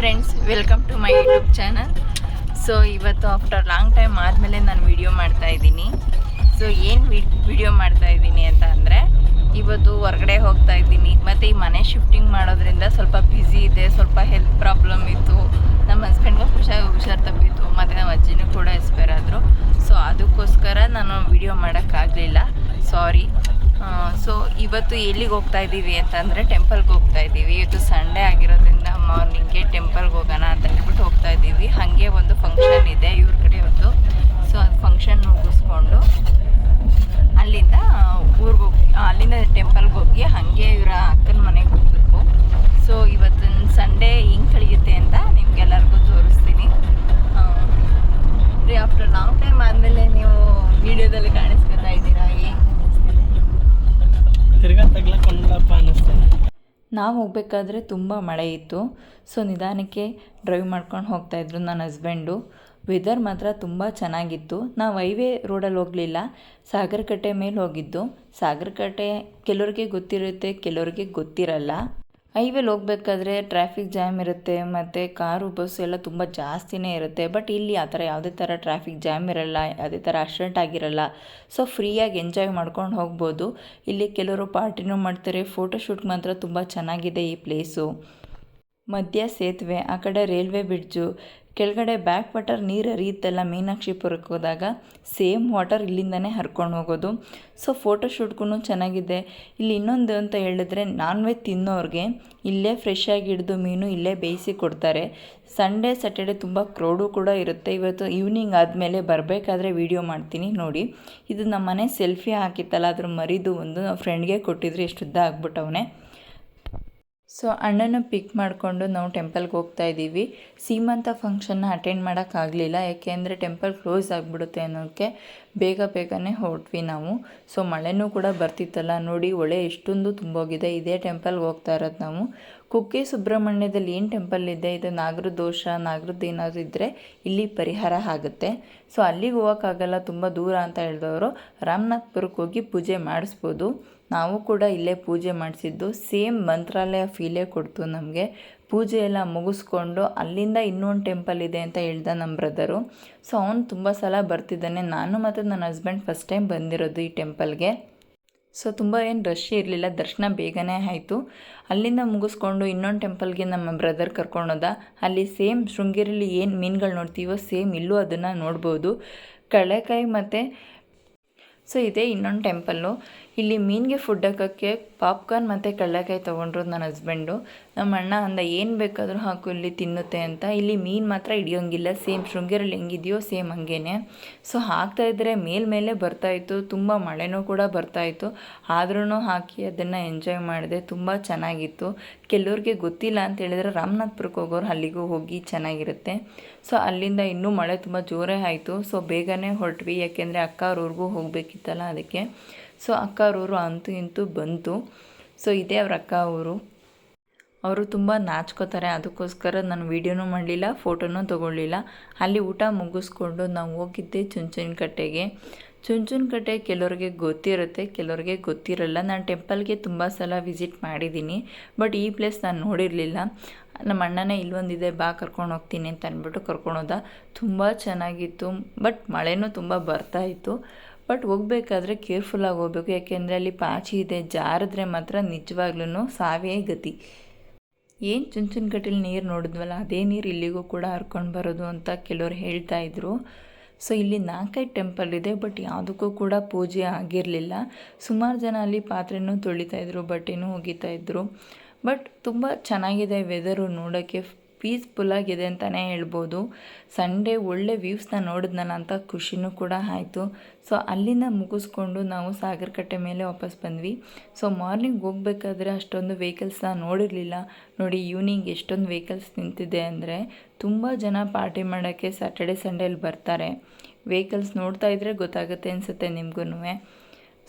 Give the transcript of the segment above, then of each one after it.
Friends, welcome to my YouTube channel. So ಇವತ್ತು after long time ಆದಮೇಲೆ ನಾನು video ಮಾಡ್ತಾಯಿದ್ದೀನಿ. ಸೊ ಏನು ವಿಡಿಯೋ ಮಾಡ್ತಾಯಿದ್ದೀನಿ ಅಂತ ಅಂದರೆ, ಇವತ್ತು ಹೊರಗಡೆ ಹೋಗ್ತಾ ಇದ್ದೀನಿ. ಮತ್ತು ಈ ಮನೆ ಶಿಫ್ಟಿಂಗ್ ಮಾಡೋದ್ರಿಂದ ಸ್ವಲ್ಪ ಬ್ಯುಸಿ ಇದೆ, ಸ್ವಲ್ಪ ಹೆಲ್ತ್ ಪ್ರಾಬ್ಲಮ್ ಇತ್ತು. ನಮ್ಮ ಹಸ್ಬೆಂಡ್ಗೂ ಹುಷಾರು ತಪ್ಪಿತ್ತು, ಮತ್ತು ನಮ್ಮ ಅಜ್ಜಿನೂ ಕೂಡ ಎಕ್ಸ್ಪೈರ್ ಆದರು. ಸೊ ಅದಕ್ಕೋಸ್ಕರ ನಾನು ವಿಡಿಯೋ ಮಾಡೋಕ್ಕಾಗಲಿಲ್ಲ, ಸಾರಿ. ಸೊ ಇವತ್ತು ಎಲ್ಲಿಗೆ ಹೋಗ್ತಾ ಇದ್ದೀವಿ ಅಂತಂದರೆ ಟೆಂಪಲ್ಗೆ ಹೋಗ್ತಾ ಇದ್ದೀವಿ. ಇವತ್ತು ಸಂಡೇ ಆಗಿರೋದ್ರಿಂದ ಮಾರ್ನಿಂಗ್ಗೆ ಟೆಂಪಲ್ಗೆ ಹೋಗೋಣ ಅಂತ ಹೇಳ್ಬಿಟ್ಟು ಹೋಗ್ತಾ ಇದ್ದೀವಿ. ಹಾಗೆ ಒಂದು ಫಂಕ್ಷನ್ ಇದೆ ಇವ್ರ ಕಡೆ ಹೊತ್ತು. ಸೊ ಅದು ಫಂಕ್ಷನ್ ಮುಗಿಸ್ಕೊಂಡು ಅಲ್ಲಿಂದ ಅಲ್ಲಿಂದ ಟೆಂಪಲ್ಗೆ ಹೋಗಿ ಹಾಗೆ ಇವರ ಅಕ್ಕನ ಮನೆಗೆ ಹೋಗಬೇಕು. ಸೊ ಇವತ್ತಿನ ಸಂಡೇ ಹಿಂಗೆ ಕಳೆಯುತ್ತೆ ಅಂತ ನಿಮ್ಗೆಲ್ಲರಿಗೂ ತೋರಿಸ್ತೀನಿ. ಆಫ್ಟರ್ ಲಾಂಗ್ ಟೈಮ್ ಆದಮೇಲೆ ನೀವು ವಿಡಿಯೋದಲ್ಲಿ ಕಾಣಿಸ್ಕೊತಾ ಇದ್ದೀರಾ. ನಾವು ಹೋಗ್ಬೇಕಾದ್ರೆ ತುಂಬ ಮಳೆ ಇತ್ತು. ಸೊ ನಿಧಾನಕ್ಕೆ ಡ್ರೈವ್ ಮಾಡ್ಕೊಂಡು ಹೋಗ್ತಾಯಿದ್ರು ನನ್ನ ಹಸ್ಬೆಂಡು. ವೆದರ್ ಮಾತ್ರ ತುಂಬ ಚೆನ್ನಾಗಿತ್ತು. ನಾವು ಹೈವೇ ರೋಡಲ್ಲಿ ಹೋಗಲಿಲ್ಲ, ಸಾಗರಕಟ್ಟೆ ಮೇಲೆ ಹೋಗಿದ್ದು. ಸಾಗರಕಟ್ಟೆ ಕೆಲವ್ರಿಗೆ ಗೊತ್ತಿರುತ್ತೆ, ಕೆಲವ್ರಿಗೆ ಗೊತ್ತಿರಲ್ಲ. ಹೈವೇಲಿ ಹೋಗ್ಬೇಕಾದ್ರೆ ಟ್ರಾಫಿಕ್ ಜಾಮ್ ಇರುತ್ತೆ, ಮತ್ತು ಕಾರು ಬಸ್ಸು ಎಲ್ಲ ತುಂಬ ಜಾಸ್ತಿನೇ ಇರುತ್ತೆ. ಬಟ್ ಇಲ್ಲಿ ಆ ಥರ ಯಾವುದೇ ಥರ ಟ್ರಾಫಿಕ್ ಜಾಮ್ ಇರಲ್ಲ, ಯಾವುದೇ ಥರ ಆಕ್ಸಿಡೆಂಟ್ ಆಗಿರಲ್ಲ. ಸೊ ಫ್ರೀಯಾಗಿ ಎಂಜಾಯ್ ಮಾಡ್ಕೊಂಡು ಹೋಗ್ಬೋದು. ಇಲ್ಲಿ ಕೆಲವರು ಪಾರ್ಟಿನೂ ಮಾಡ್ತಾರೆ. ಫೋಟೋಶೂಟ್ ಮಾತ್ರ ತುಂಬ ಚೆನ್ನಾಗಿದೆ ಈ ಪ್ಲೇಸು. ಮಧ್ಯ ಸೇತುವೆ, ಆ ಕಡೆ ರೈಲ್ವೆ ಬ್ರಿಡ್ಜು, ಕೆಳಗಡೆ ಬ್ಯಾಕ್ ವಾಟರ್ ನೀರು ಹರಿಯುತ್ತಲ್ಲ ಮೀನಾಕ್ಷಿಪುರಕ್ಕೆ ಹೋದಾಗ, ಸೇಮ್ ವಾಟರ್ ಇಲ್ಲಿಂದನೇ ಹರ್ಕೊಂಡು ಹೋಗೋದು. ಸೊ ಫೋಟೋಶೂಟ್ಗೂ ಚೆನ್ನಾಗಿದೆ. ಇಲ್ಲಿ ಇನ್ನೊಂದು ಅಂತ ಹೇಳಿದ್ರೆ, ನಾನ್ ವೆಜ್ ತಿನ್ನೋರಿಗೆ ಇಲ್ಲೇ ಫ್ರೆಶ್ ಆಗಿ ಹಿಡಿದು ಮೀನು ಇಲ್ಲೇ ಬೇಯಿಸಿ ಕೊಡ್ತಾರೆ. ಸಂಡೇ ಸ್ಯಾಟರ್ಡೆ ತುಂಬ ಕ್ರೌಡು ಕೂಡ ಇರುತ್ತೆ. ಇವತ್ತು ಈವ್ನಿಂಗ್ ಆದಮೇಲೆ ಬರಬೇಕಾದ್ರೆ ವೀಡಿಯೋ ಮಾಡ್ತೀನಿ ನೋಡಿ. ಇದು ನಮ್ಮ ಮನೆ ಸೆಲ್ಫಿ ಹಾಕಿತ್ತಲ್ಲ, ಅದ್ರ ಮರಿದು ಒಂದು ಫ್ರೆಂಡ್ಗೆ ಕೊಟ್ಟಿದ್ರು, ಎಷ್ಟು ಉದ್ದ ಆಗ್ಬಿಟ್ಟವನೇ. ಸೊ ಅಣ್ಣನ ಪಿಕ್ ಮಾಡಿಕೊಂಡು ನಾವು ಟೆಂಪಲ್ಗೆ ಹೋಗ್ತಾ ಇದ್ದೀವಿ. ಸೀಮಂತ ಫಂಕ್ಷನ್ನ ಅಟೆಂಡ್ ಮಾಡೋಕ್ಕಾಗಲಿಲ್ಲ, ಯಾಕೆಂದರೆ ಟೆಂಪಲ್ ಕ್ಲೋಸ್ ಆಗಿಬಿಡುತ್ತೆ ಅನ್ನೋಕ್ಕೆ ಬೇಗನೆ ಹೊರಟ್ವಿ ನಾವು. ಸೊ ಮಳೆನೂ ಕೂಡ ಬರ್ತಿತ್ತಲ್ಲ ನೋಡಿ, ಹೊಳೆ ಎಷ್ಟೊಂದು ತುಂಬೋಗಿದೆ. ಇದೇ ಟೆಂಪಲ್ಗೆ ಹೋಗ್ತಾ ಇರೋದು ನಾವು. ಕುಕ್ಕೆ ಸುಬ್ರಹ್ಮಣ್ಯದಲ್ಲಿ ಏನು ಟೆಂಪಲ್ ಇದೆ, ಇದು ನಾಗರ ದೋಷ, ನಾಗರದ್ದು ಏನಾದರೂ ಇದ್ದರೆ ಇಲ್ಲಿ ಪರಿಹಾರ ಆಗುತ್ತೆ. ಸೊ ಅಲ್ಲಿಗೆ ಹೋಗೋಕ್ಕಾಗಲ್ಲ, ತುಂಬ ದೂರ ಅಂತ ಹೇಳಿದವರು ರಾಮನಾಥ್ಪುರಕ್ಕೆ ಹೋಗಿ ಪೂಜೆ ಮಾಡಿಸ್ಬೋದು. ನಾವು ಕೂಡ ಇಲ್ಲೇ ಪೂಜೆ ಮಾಡಿಸಿದ್ದು. ಸೇಮ್ ಮಂತ್ರಾಲಯ ಫೀಲೇ ಕೊಡ್ತು ನಮಗೆ. ಪೂಜೆ ಎಲ್ಲ ಮುಗಿಸ್ಕೊಂಡು ಅಲ್ಲಿಂದ ಇನ್ನೊಂದು ಟೆಂಪಲ್ ಇದೆ ಅಂತ ಹೇಳ್ದ ನಮ್ಮ ಬ್ರದರು. ಸೊ ಅವನು ತುಂಬ ಸಲ ಬರ್ತಿದ್ದಾನೆ. ನಾನು ಮತ್ತು ನನ್ನ ಹಸ್ಬೆಂಡ್ ಫಸ್ಟ್ ಟೈಮ್ ಬಂದಿರೋದು ಈ ಟೆಂಪಲ್ಗೆ. ಸೊ ತುಂಬ ಏನು ರಶ್ ಇರಲಿಲ್ಲ, ದರ್ಶನ ಬೇಗನೆ ಆಯಿತು. ಅಲ್ಲಿಂದ ಮುಗಿಸ್ಕೊಂಡು ಇನ್ನೊಂದು ಟೆಂಪಲ್ಗೆ ನಮ್ಮ ಬ್ರದರ್ ಕರ್ಕೊಂಡೋದ. ಅಲ್ಲಿ ಸೇಮ್ ಶೃಂಗೇರಿಯಲ್ಲಿ ಏನು ಮೀನುಗಳು ನೋಡ್ತೀವೋ ಸೇಮ್ ಇಲ್ಲೂ ಅದನ್ನು ನೋಡ್ಬೋದು. ಕಡಲೆಕಾಯಿ ಮತ್ತು ಸೊ ಇದೇ ಇನ್ನೊಂದು ಟೆಂಪಲ್ಲು. ಇಲ್ಲಿ ಮೀನಿಗೆ ಫುಡ್ ಹಾಕೋಕ್ಕೆ ಪಾಪ್ಕಾರ್ನ್ ಮತ್ತು ಕಡಲೆಕಾಯಿ ತೊಗೊಂಡ್ರು ನನ್ನ ಹಸ್ಬೆಂಡು. ನಮ್ಮ ಅಣ್ಣ ಅಂದ ಏನು ಬೇಕಾದರೂ ಹಾಕು ಇಲ್ಲಿ ತಿನ್ನುತ್ತೆ ಅಂತ. ಇಲ್ಲಿ ಮೀನು ಮಾತ್ರ ಹಿಡಿಯೋಂಗಿಲ್ಲ, ಸೇಮ್ ಶೃಂಗೇರಿಯಲ್ಲಿ ಹೆಂಗಿದೆಯೋ ಸೇಮ್ ಹಂಗೇ. ಸೊ ಹಾಕ್ತಾಯಿದ್ರೆ ಮೇಲ್ಮೇಲೆ ಬರ್ತಾಯಿತ್ತು. ತುಂಬ ಮಳೆನೂ ಕೂಡ ಬರ್ತಾಯಿತ್ತು, ಆದ್ರೂ ಹಾಕಿ ಅದನ್ನು ಎಂಜಾಯ್ ಮಾಡಿದೆ. ತುಂಬ ಚೆನ್ನಾಗಿತ್ತು. ಕೆಲವ್ರಿಗೆ ಗೊತ್ತಿಲ್ಲ ಅಂತ ಹೇಳಿದ್ರೆ ರಾಮನಾಥ್ಪುರಕ್ಕೆ ಹೋಗೋರು ಅಲ್ಲಿಗೂ ಹೋಗಿ ಚೆನ್ನಾಗಿರುತ್ತೆ. ಸೊ ಅಲ್ಲಿಂದ ಇನ್ನೂ ಮಳೆ ತುಂಬ ಜೋರೇ ಆಯಿತು. ಸೊ ಬೇಗನೆ ಹೊರಟ್ವಿ, ಯಾಕೆಂದರೆ ಅಕ್ಕ ಅವ್ರ ಹೋಗಬೇಕಿತ್ತಲ್ಲ ಅದಕ್ಕೆ. ಸೊ ಅಕ್ಕ ಅವ್ರವರು ಅಂತೂ ಇಂತೂ ಬಂತು. ಸೊ ಇದೇ ಅವ್ರ ಅಕ್ಕ ಅವರು ತುಂಬ ನಾಚ್ಕೋತಾರೆ. ಅದಕ್ಕೋಸ್ಕರ ನಾನು ವೀಡಿಯೋನೂ ಮಾಡಲಿಲ್ಲ, ಫೋಟೋನೂ ತೊಗೊಳ್ಳಿಲ್ಲ. ಅಲ್ಲಿ ಊಟ ಮುಗಿಸ್ಕೊಂಡು ನಾವು ಹೋಗಿದ್ದೆ ಚುಂಚನಕಟ್ಟೆಗೆ. ಚುಂಚನಕಟ್ಟೆ ಕೆಲವ್ರಿಗೆ ಗೊತ್ತಿರುತ್ತೆ, ಕೆಲವ್ರಿಗೆ ಗೊತ್ತಿರಲ್ಲ. ನಾನು ಟೆಂಪಲ್ಗೆ ತುಂಬ ಸಲ ವಿಸಿಟ್ ಮಾಡಿದ್ದೀನಿ, ಬಟ್ ಈ ಪ್ಲೇಸ್ ನಾನು ನೋಡಿರಲಿಲ್ಲ. ನಮ್ಮ ಅಣ್ಣನೇ ಇಲ್ಲೊಂದಿದೆ ಬಾ ಕರ್ಕೊಂಡು ಹೋಗ್ತೀನಿ ಅಂತ ಅಂದ್ಬಿಟ್ಟು ಕರ್ಕೊಂಡೋದ. ತುಂಬ ಚೆನ್ನಾಗಿತ್ತು, ಬಟ್ ಮಳೆನೂ ತುಂಬ ಬರ್ತಾಯಿತ್ತು. ಬಟ್ ಹೋಗ್ಬೇಕಾದ್ರೆ ಕೇರ್ಫುಲ್ಲಾಗಿ ಹೋಗ್ಬೇಕು, ಯಾಕೆಂದರೆ ಅಲ್ಲಿ ಪಾಚಿ ಇದೆ, ಜಾರಿದ್ರೆ ಮಾತ್ರ ನಿಜವಾಗ್ಲೂ ಸಾವೇ ಗತಿ. ಏನು ಚುಂಚನಕಟ್ಟೆಲಿ ನೀರು ನೋಡಿದ್ವಲ್ಲ, ಅದೇ ನೀರು ಇಲ್ಲಿಗೂ ಕೂಡ ಹರ್ಕೊಂಡು ಬರೋದು ಅಂತ ಕೆಲವ್ರು ಹೇಳ್ತಾಯಿದ್ರು. ಸೊ ಇಲ್ಲಿ 4-5 ಟೆಂಪಲ್ ಇದೆ, ಬಟ್ ಯಾವುದಕ್ಕೂ ಕೂಡ ಪೂಜೆ ಆಗಿರಲಿಲ್ಲ. ಸುಮಾರು ಜನ ಅಲ್ಲಿ ಪಾತ್ರೆನೂ ತೊಳಿತಾಯಿದ್ರು, ಬಟ್ಟೆನೂ ಒಗಿತಾಯಿದ್ರು. ಬಟ್ ತುಂಬ ಚೆನ್ನಾಗಿದೆ ವೆದರು, ನೋಡೋಕ್ಕೆ ಪೀಸ್ಫುಲ್ಲಾಗಿದೆ ಅಂತಲೇ ಹೇಳ್ಬೋದು. ಸಂಡೇ ಒಳ್ಳೆ ವ್ಯೂಸ್ನ ನೋಡಿದ್ನಲ್ಲ ಅಂತ ಖುಷಿನೂ ಕೂಡ ಆಯಿತು. ಸೊ ಅಲ್ಲಿಂದ ಮುಗಿಸ್ಕೊಂಡು ನಾವು ಸಾಗರಕಟ್ಟೆ ಮೇಲೆ ವಾಪಸ್ ಬಂದ್ವಿ. ಸೊ ಮಾರ್ನಿಂಗ್ ಹೋಗ್ಬೇಕಾದ್ರೆ ಅಷ್ಟೊಂದು ವೆಹಿಕಲ್ಸ್ನ ನೋಡಿರಲಿಲ್ಲ. ನೋಡಿ ಈವ್ನಿಂಗ್ ಎಷ್ಟೊಂದು ವೆಹಿಕಲ್ಸ್ ನಿಂತಿದೆ ಅಂದರೆ, ತುಂಬ ಜನ ಪಾರ್ಟಿ ಮಾಡೋಕ್ಕೆ ಸ್ಯಾಟರ್ಡೆ ಸಂಡೇಲಿ ಬರ್ತಾರೆ. ವೆಹಿಕಲ್ಸ್ ನೋಡ್ತಾ ಇದ್ದರೆ ಗೊತ್ತಾಗುತ್ತೆ ಅನಿಸುತ್ತೆ ನಿಮಗೂ.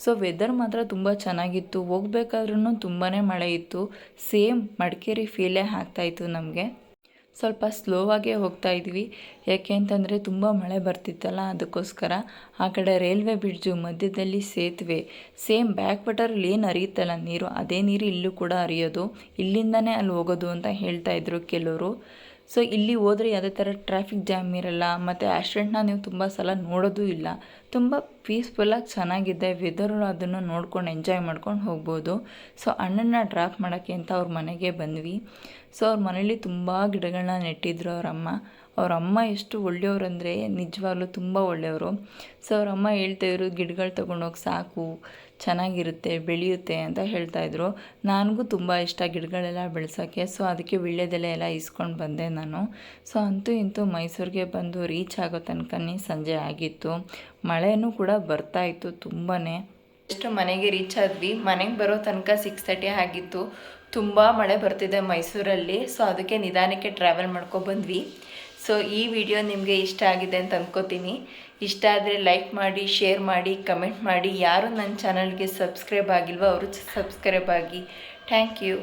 ಸೊ ವೆದರ್ ಮಾತ್ರ ತುಂಬ ಚೆನ್ನಾಗಿತ್ತು. ಹೋಗ್ಬೇಕಾದ್ರೂ ತುಂಬಾ ಮಳೆ ಇತ್ತು. ಸೇಮ್ ಮಡಿಕೇರಿ ಫೀಲೇ ಆಗ್ತಾಯಿತ್ತು ನಮಗೆ. ಸ್ವಲ್ಪ ಸ್ಲೋವಾಗೇ ಹೋಗ್ತಾ ಇದ್ವಿ, ಯಾಕೆ ಅಂತಂದರೆ ತುಂಬ ಮಳೆ ಬರ್ತಿತ್ತಲ್ಲ ಅದಕ್ಕೋಸ್ಕರ. ಆ ಕಡೆ ರೈಲ್ವೆ ಬ್ರಿಡ್ಜು, ಮಧ್ಯದಲ್ಲಿ ಸೇತುವೆ, ಸೇಮ್ ಬ್ಯಾಕ್ ವಾಟರಲ್ಲಿ ಏನು ಹರಿಯುತ್ತಲ್ಲ ನೀರು, ಅದೇ ನೀರು ಇಲ್ಲೂ ಕೂಡ ಹರಿಯೋದು. ಇಲ್ಲಿಂದನೇ ಅಲ್ಲಿ ಹೋಗೋದು ಅಂತ ಹೇಳ್ತಾಯಿದ್ರು ಕೆಲವರು. ಸೊ ಇಲ್ಲಿ ಹೋದರೆ ಯಾವುದೇ ಥರ ಟ್ರಾಫಿಕ್ ಜಾಮ್ ಇರಲ್ಲ, ಮತ್ತು ಆಕ್ಸಿಡೆಂಟ್ನ ನೀವು ತುಂಬ ಸಲ ನೋಡೋದು ಇಲ್ಲ. ತುಂಬ ಪೀಸ್ಫುಲ್ಲಾಗಿ ಚೆನ್ನಾಗಿದೆ ವೆದರು, ಅದನ್ನು ನೋಡ್ಕೊಂಡು ಎಂಜಾಯ್ ಮಾಡ್ಕೊಂಡು ಹೋಗ್ಬೋದು. ಸೊ ಅಣ್ಣನ ಡ್ರಾಪ್ ಮಾಡೋಕ್ಕೆ ಅಂತ ಅವ್ರ ಮನೆಗೆ ಬಂದ್ವಿ. ಸೊ ಅವ್ರ ಮನೇಲಿ ತುಂಬ ಗಿಡಗಳನ್ನ ನೆಟ್ಟಿದ್ರು ಅವ್ರ ಅಮ್ಮ ಎಷ್ಟು ಒಳ್ಳೆಯವ್ರಂದರೆ ನಿಜವಾಗ್ಲೂ ತುಂಬ ಒಳ್ಳೆಯವರು. ಸೊ ಅವ್ರ ಅಮ್ಮ ಹೇಳ್ತಾಯಿದ್ರು, ಗಿಡಗಳು ತೊಗೊಂಡೋಗಿ ಸಾಕು, ಚೆನ್ನಾಗಿರುತ್ತೆ, ಬೆಳೆಯುತ್ತೆ ಅಂತ ಹೇಳ್ತಾಯಿದ್ರು. ನನಗೂ ತುಂಬ ಇಷ್ಟ ಗಿಡಗಳೆಲ್ಲ ಬೆಳೆಸೋಕ್ಕೆ. ಸೊ ಅದಕ್ಕೆ ವೀಳ್ಯದೆಲೆ ಎಲ್ಲ ಇಸ್ಕೊಂಡು ಬಂದೆ ನಾನು. ಸೊ ಅಂತೂ ಇಂತೂ ಮೈಸೂರಿಗೆ ಬಂದು ರೀಚ್ ಆಗೋ ತನಕನೇ ಸಂಜೆ ಆಗಿತ್ತು. ಮಳೆನೂ ಕೂಡ ಬರ್ತಾಯಿತ್ತು ತುಂಬಾ. ಎಷ್ಟು ಮನೆಗೆ ರೀಚ್ ಆದ್ವಿ. ಮನೆಗೆ ಬರೋ ತನಕ 6:30 ಆಗಿತ್ತು. ತುಂಬ ಮಳೆ ಬರ್ತಿದೆ ಮೈಸೂರಲ್ಲಿ. ಸೊ ಅದಕ್ಕೆ ನಿಧಾನಕ್ಕೆ ಟ್ರಾವೆಲ್ ಮಾಡ್ಕೊಬಂದ್ವಿ. ಸೊ ಈ ವಿಡಿಯೋ ನಿಮಗೆ ಇಷ್ಟ ಆಗಿದೆ ಅಂತ ಅಂದ್ಕೋತೀನಿ. ಇಷ್ಟ ಆದರೆ ಲೈಕ್ ಮಾಡಿ, ಶೇರ್ ಮಾಡಿ, ಕಮೆಂಟ್ ಮಾಡಿ. ಯಾರು ನನ್ನ ಚಾನಲ್ಗೆ ಸಬ್ಸ್ಕ್ರೈಬ್ ಆಗಿಲ್ವೋ ಅವರು ಸಬ್ಸ್ಕ್ರೈಬ್ ಆಗಿ. Thank you.